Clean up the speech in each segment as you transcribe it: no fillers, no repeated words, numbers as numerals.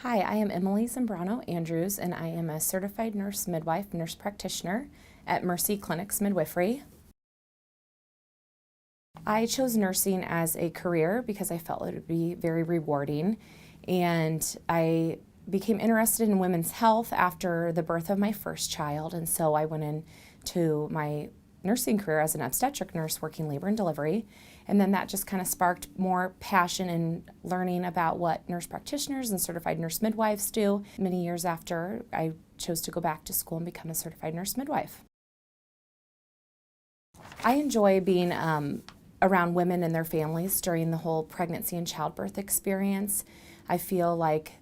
Hi, I am Emily Zambrano Andrews, and I am a certified nurse midwife, nurse practitioner at Mercy Clinics Midwifery. I chose nursing as a career because I felt it would be very rewarding, and I became interested in women's health after the birth of my first child, and so I went into my nursing career as an obstetric nurse working labor and delivery, and then that just kind of sparked more passion in learning about what nurse practitioners and certified nurse midwives do. Many years after, I chose to go back to school and become a certified nurse midwife. I enjoy being around women and their families during the whole pregnancy and childbirth experience. I feel like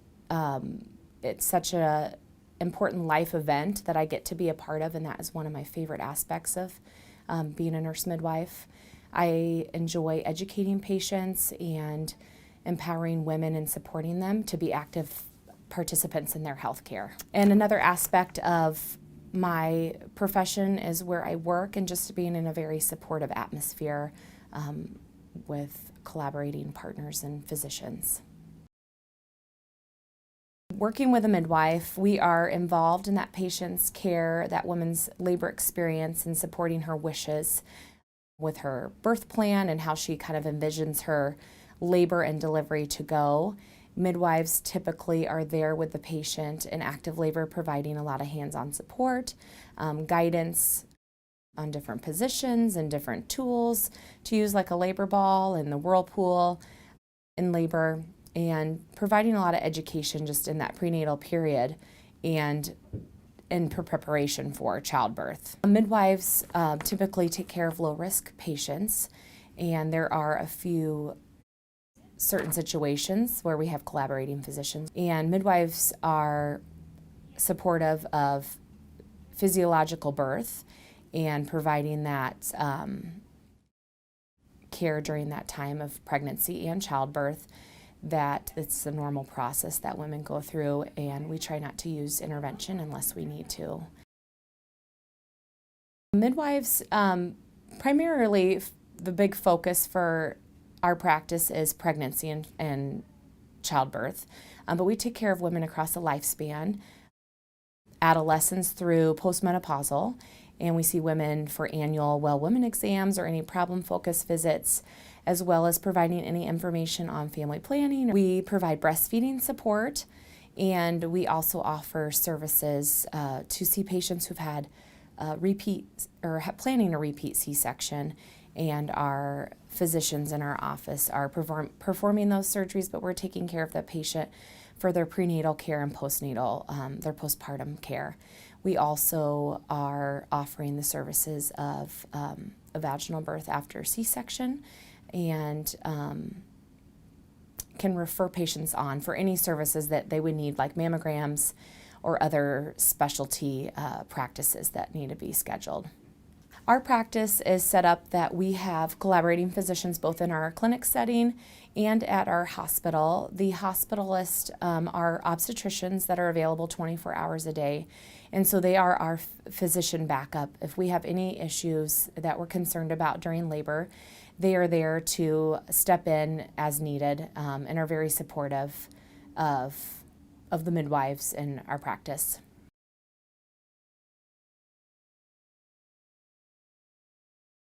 it's such an important life event that I get to be a part of, and that is one of my favorite aspects of being a nurse midwife. I enjoy educating patients and empowering women and supporting them to be active participants in their health care. And another aspect of my profession is where I work and just being in a very supportive atmosphere with collaborating partners and physicians. Working with a midwife, we are involved in that patient's care, that woman's labor experience, and supporting her wishes with her birth plan and how she kind of envisions her labor and delivery to go. Midwives typically are there with the patient in active labor, providing a lot of hands-on support, guidance on different positions and different tools to use, like a labor ball and the whirlpool in labor, and providing a lot of education just in that prenatal period and in preparation for childbirth. Midwives typically take care of low-risk patients, and there are a few certain situations where we have collaborating physicians. And midwives are supportive of physiological birth and providing that care during that time of pregnancy and childbirth, that it's a normal process that women go through, and we try not to use intervention unless we need to. Midwives, primarily the big focus for our practice is pregnancy and childbirth, but we take care of women across the lifespan, adolescents through postmenopausal, and we see women for annual well women exams or any problem-focused visits, as well as providing any information on family planning. We provide breastfeeding support, and we also offer services to see patients who've had repeat or planning a repeat C-section, and our physicians in our office are performing those surgeries, but we're taking care of the patient for their prenatal care and postnatal, their postpartum care. We also are offering the services of a vaginal birth after C-section, and can refer patients on for any services that they would need, like mammograms or other specialty practices that need to be scheduled. Our practice is set up that we have collaborating physicians both in our clinic setting and at our hospital. The hospitalists are obstetricians that are available 24 hours a day, and so they are our physician backup. If we have any issues that we're concerned about during labor, they are there to step in as needed, and are very supportive of the midwives in our practice.